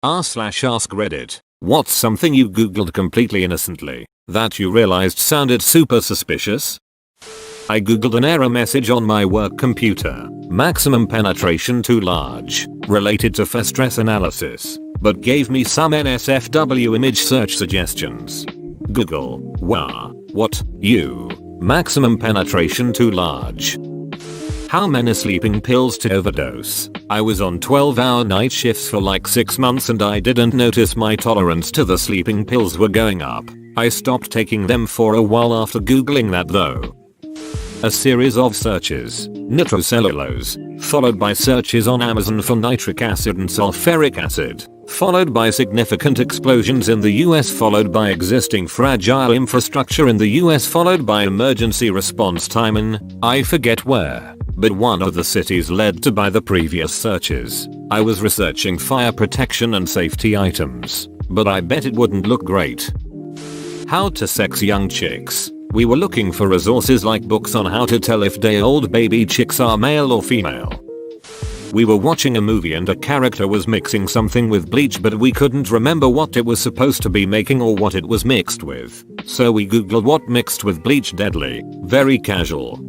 r/AskReddit. What's something you googled completely innocently that you realized sounded super suspicious? I googled an error message on my work computer. Maximum penetration too large. Related to for stress analysis. But gave me some NSFW image search suggestions. Google. What? Maximum penetration too large. How many sleeping pills to overdose? I was on 12-hour night shifts for like 6 months and I didn't notice my tolerance to the sleeping pills were going up. I stopped taking them for a while after googling that though. A series of searches, nitrocellulose, followed by searches on Amazon for nitric acid and sulfuric acid, followed by significant explosions in the US, followed by existing fragile infrastructure in the US, followed by emergency response time in, I forget where, but one of the cities led to by the previous searches. I was researching fire protection and safety items, but I bet it wouldn't look great. How to sex young chicks. We were looking for resources like books on how to tell if day-old baby chicks are male or female. We were watching a movie and a character was mixing something with bleach, but we couldn't remember what it was supposed to be making or what it was mixed with. So we googled what mixed with bleach deadly. Very casual.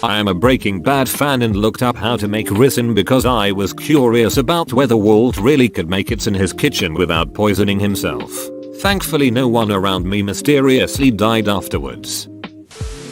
I am a Breaking Bad fan and looked up how to make ricin because I was curious about whether Walt really could make it in his kitchen without poisoning himself. Thankfully no one around me mysteriously died afterwards.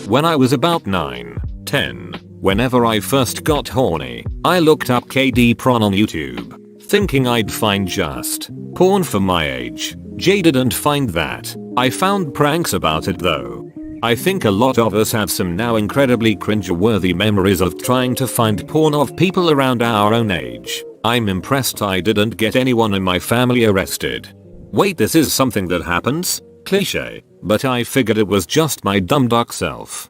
When I was about 9-10, whenever I first got horny, I looked up KD porn on YouTube, thinking I'd find just porn for my age. Didn't find that. I found pranks about it though. I think a lot of us have some now incredibly cringe-worthy memories of trying to find porn of people around our own age. I'm impressed I didn't get anyone in my family arrested. Wait, this is something that happens? Cliché, but I figured it was just my dumb duck self.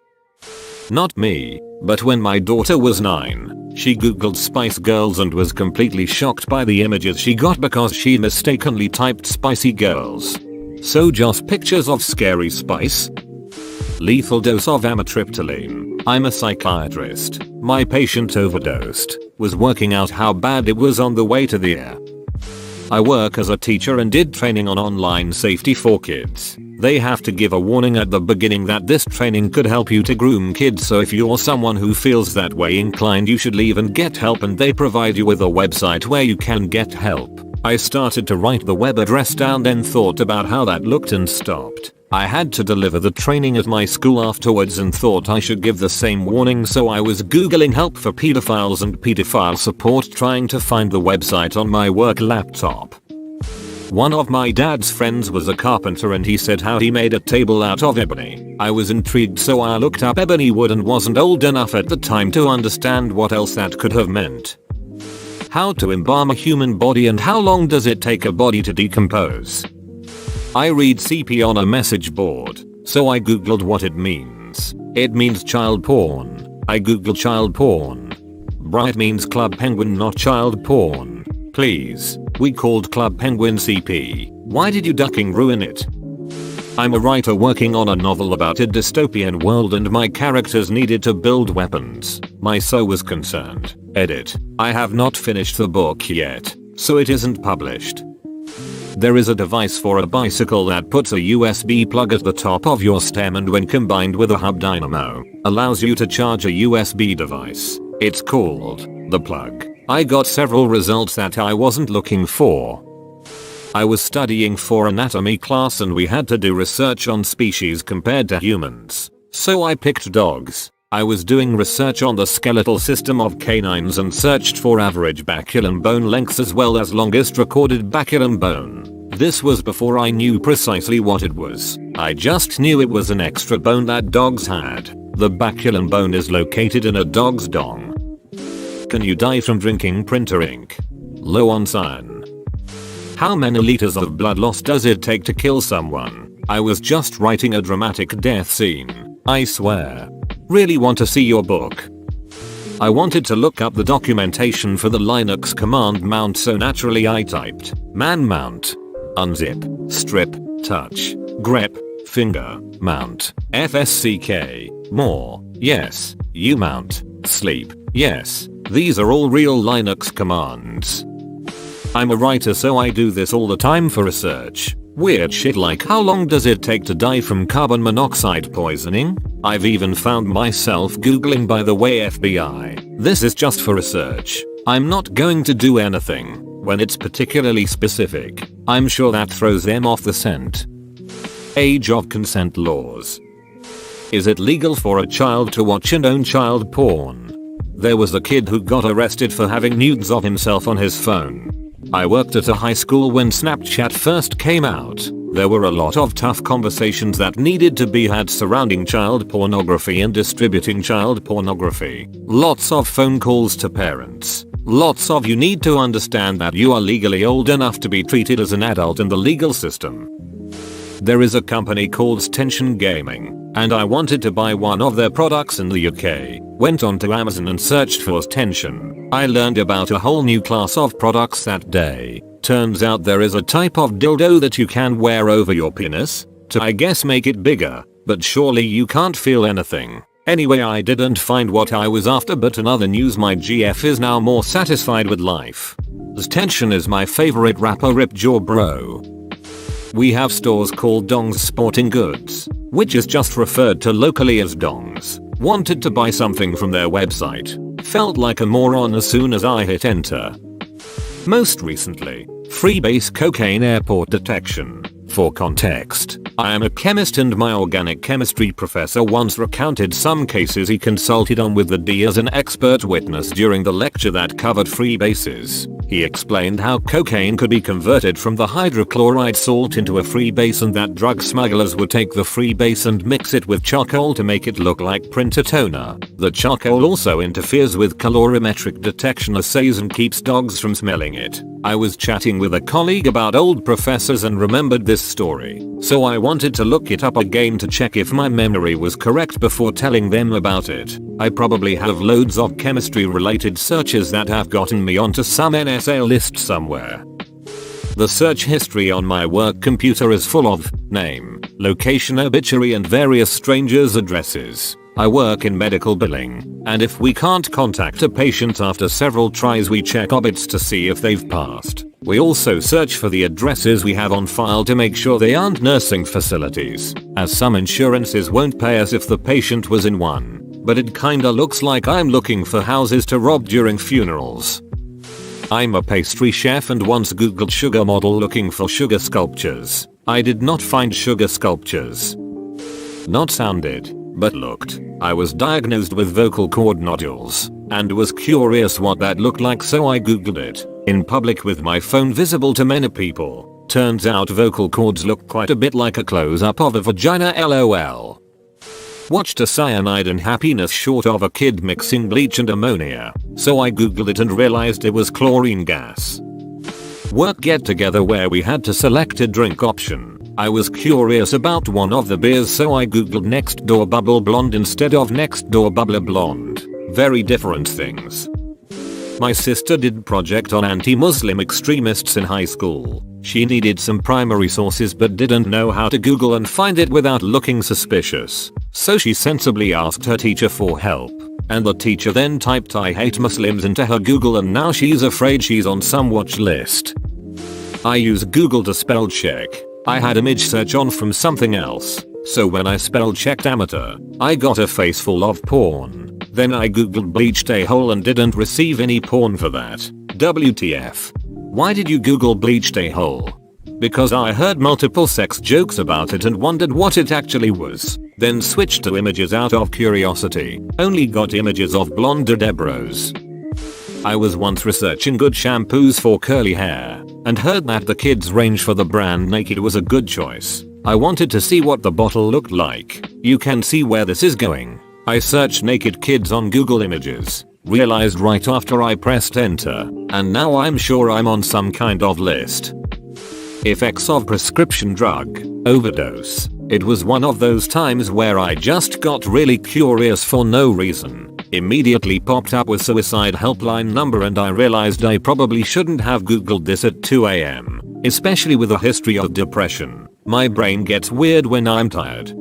Not me, but when my daughter was 9, she googled Spice Girls and was completely shocked by the images she got because she mistakenly typed spicy girls. So just pictures of scary spice? Lethal dose of amitriptyline. I'm a psychiatrist. My patient overdosed. Was working out how bad it was on the way to the ER. I work as a teacher and did training on online safety for kids. They have to give a warning at the beginning that this training could help you to groom kids, so if you're someone who feels that way inclined you should leave and get help, and they provide you with a website where you can get help. I started to write the web address down, then thought about how that looked and stopped. I had to deliver the training at my school afterwards and thought I should give the same warning, so I was googling help for pedophiles and pedophile support, trying to find the website on my work laptop. One of my dad's friends was a carpenter and he said how he made a table out of ebony. I was intrigued, so I looked up ebony wood and wasn't old enough at the time to understand what else that could have meant. How to embalm a human body and how long does it take a body to decompose? I read CP on a message board, so I googled what it means. It means child porn. I googled child porn. Bright means Club Penguin, not child porn. Please, we called Club Penguin CP. Why did you ducking ruin it? I'm a writer working on a novel about a dystopian world and my characters needed to build weapons. My SO was concerned. Edit. I have not finished the book yet, so it isn't published. There is a device for a bicycle that puts a USB plug at the top of your stem and when combined with a hub dynamo, allows you to charge a USB device. It's called the plug. I got several results that I wasn't looking for. I was studying for anatomy class and we had to do research on species compared to humans. So I picked dogs. I was doing research on the skeletal system of canines and searched for average baculum bone lengths as well as longest recorded baculum bone. This was before I knew precisely what it was. I just knew it was an extra bone that dogs had. The baculum bone is located in a dog's dong. Can you die from drinking printer ink? Low on cyan. How many liters of blood loss does it take to kill someone? I was just writing a dramatic death scene. I swear. Really want to see your book. I wanted to look up the documentation for the Linux command mount, so naturally I typed man mount, unzip, strip, touch, grep, finger, mount, fsck, more, yes, umount, sleep, yes, these are all real Linux commands. I'm a writer, so I do this all the time for research. Weird shit like how long does it take to die from carbon monoxide poisoning? I've even found myself googling by the way FBI. This is just for research. I'm not going to do anything when it's particularly specific. I'm sure that throws them off the scent. Age of consent laws. Is it legal for a child to watch and own child porn? There was a kid who got arrested for having nudes of himself on his phone. I worked at a high school when Snapchat first came out. There were a lot of tough conversations that needed to be had surrounding child pornography and distributing child pornography. Lots of phone calls to parents. Lots of you need to understand that you are legally old enough to be treated as an adult in the legal system. There is a company called Tension Gaming, and I wanted to buy one of their products in the UK. Went onto Amazon and searched for Tension. I learned about a whole new class of products that day. Turns out there is a type of dildo that you can wear over your penis to, I guess, make it bigger, but surely you can't feel anything. Anyway, I didn't find what I was after, but in other news, my GF is now more satisfied with life. As Tension is my favorite rapper, Rip Jaw Bro. We have stores called Dong's Sporting Goods, which is just referred to locally as Dongs. Wanted to buy something from their website. Felt like a moron as soon as I hit enter. Most recently, freebase cocaine airport detection. For context, I am a chemist and my organic chemistry professor once recounted some cases he consulted on with the D as an expert witness during the lecture that covered freebases. He explained how cocaine could be converted from the hydrochloride salt into a freebase and that drug smugglers would take the freebase and mix it with charcoal to make it look like printer toner. The charcoal also interferes with calorimetric detection assays and keeps dogs from smelling it. I was chatting with a colleague about old professors and remembered this story, so I wanted to look it up again to check if my memory was correct before telling them about it. I probably have loads of chemistry related searches that have gotten me onto some NSA list somewhere. The search history on my work computer is full of name, location, obituary and various strangers' addresses. I work in medical billing, and if we can't contact a patient after several tries, we check obits to see if they've passed. We also search for the addresses we have on file to make sure they aren't nursing facilities, as some insurances won't pay us if the patient was in one. But it kinda looks like I'm looking for houses to rob during funerals. I'm a pastry chef and once googled sugar model looking for sugar sculptures. I did not find sugar sculptures. Not sounded, but looked. I was diagnosed with vocal cord nodules and was curious what that looked like, so I googled it. In public with my phone visible to many people. Turns out vocal cords look quite a bit like a close-up of a vagina, lol. Watched a cyanide and happiness short of a kid mixing bleach and ammonia, so I googled it and realized it was chlorine gas. Work get together where we had to select a drink option. I was curious about one of the beers, so I googled next door bubble blonde instead of next door bubbler blonde. Very different things. My sister did project on anti-Muslim extremists in high school. She needed some primary sources but didn't know how to Google and find it without looking suspicious. So she sensibly asked her teacher for help. And the teacher then typed "I hate Muslims" into her Google, and now she's afraid she's on some watch list. I use Google to spell check. I had image search on from something else, so when I spell checked amateur, I got a face full of porn. Then I googled bleached a-hole and didn't receive any porn for that. WTF. Why did you Google bleached a-hole? Because I heard multiple sex jokes about it and wondered what it actually was. Then switched to images out of curiosity. Only got images of blonde Debros. I was once researching good shampoos for curly hair and heard that the kids range for the brand Naked was a good choice. I wanted to see what the bottle looked like. You can see where this is going. I searched Naked Kids on Google Images, realized right after I pressed enter, and now I'm sure I'm on some kind of list. Effects of prescription drug overdose. It was one of those times where I just got really curious for no reason. Immediately popped up with suicide helpline number and I realized I probably shouldn't have googled this at 2 AM. Especially with a history of depression. My brain gets weird when I'm tired.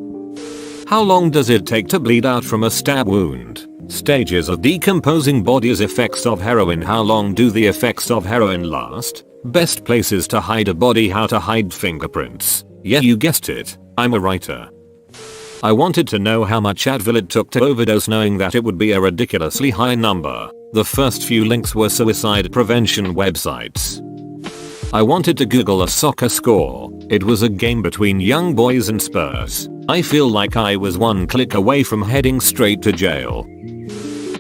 How long does it take to bleed out from a stab wound? Stages of decomposing bodies. Effects of heroin. How long do the effects of heroin last? Best places to hide a body, how to hide fingerprints. Yeah, you guessed it, I'm a writer. I wanted to know how much Advil it took to overdose, knowing that it would be a ridiculously high number. The first few links were suicide prevention websites. I wanted to Google a soccer score. It was a game between Young Boys and Spurs. I feel like I was one click away from heading straight to jail.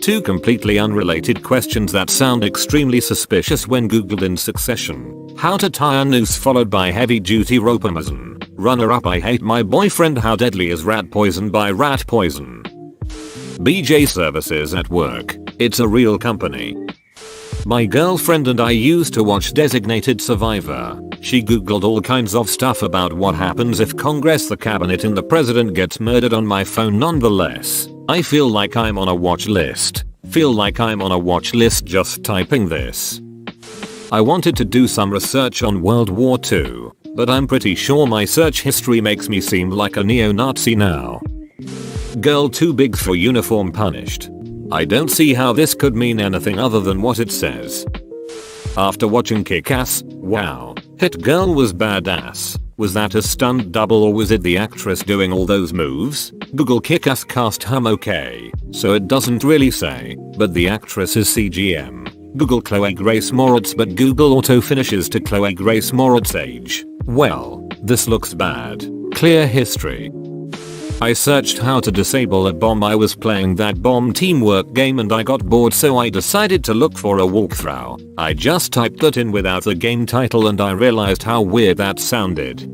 Two completely unrelated questions that sound extremely suspicious when googled in succession. How to tie a noose followed by heavy duty rope Amazon. Runner up, I hate my boyfriend. How deadly is rat poison by rat poison. BJ Services at work. It's a real company. My girlfriend and I used to watch Designated Survivor. She googled all kinds of stuff about what happens if Congress, the cabinet and the president gets murdered on my phone. Nonetheless, I feel like I'm on a watch list. Just typing this. I wanted to do some research on World War II, but I'm pretty sure my search history makes me seem like a neo-Nazi now. Girl too big for uniform punished. I don't see how this could mean anything other than what it says. After watching Kick-Ass, wow, Hit Girl was badass. Was that a stunt double or was it the actress doing all those moves? Google Kick-Ass cast hum, okay, so it doesn't really say, but the actress is CGM. Google Chloe Grace Moretz, but Google auto finishes to Chloe Grace Moretz age. Well, this looks bad. Clear history. I searched how to disable a bomb. I was playing that bomb teamwork game and I got bored, so I decided to look for a walkthrough. I just typed that in without the game title and I realized how weird that sounded.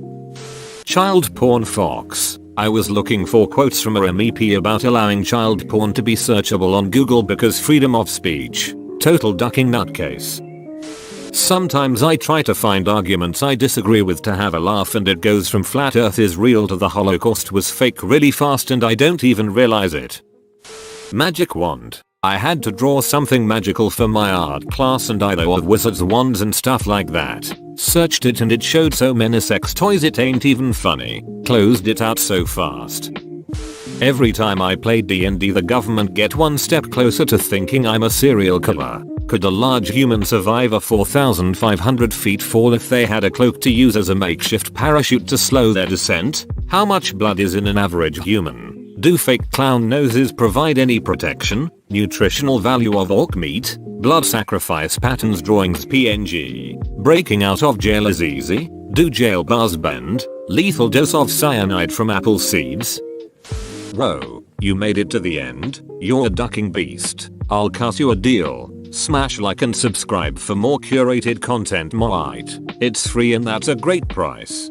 Child porn fox. I was looking for quotes from a MEP about allowing child porn to be searchable on Google because freedom of speech. Total ducking nutcase. Sometimes I try to find arguments I disagree with to have a laugh and it goes from flat earth is real to the Holocaust was fake really fast and I don't even realize it. Magic wand. I had to draw something magical for my art class and I know of wizards wands and stuff like that. Searched it and it showed so many sex toys it ain't even funny. Closed it out so fast. Every time I played D&D the government get one step closer to thinking I'm a serial killer. Could a large human survive a 4,500 feet fall if they had a cloak to use as a makeshift parachute to slow their descent? How much blood is in an average human? Do fake clown noses provide any protection? Nutritional value of orc meat? Blood sacrifice patterns drawings PNG. Breaking out of jail is easy? Do jail bars bend? Lethal dose of cyanide from apple seeds? Bro, you made it to the end? You're a ducking beast. I'll cut you a deal. Smash like and subscribe for more curated content. It's free and that's a great price.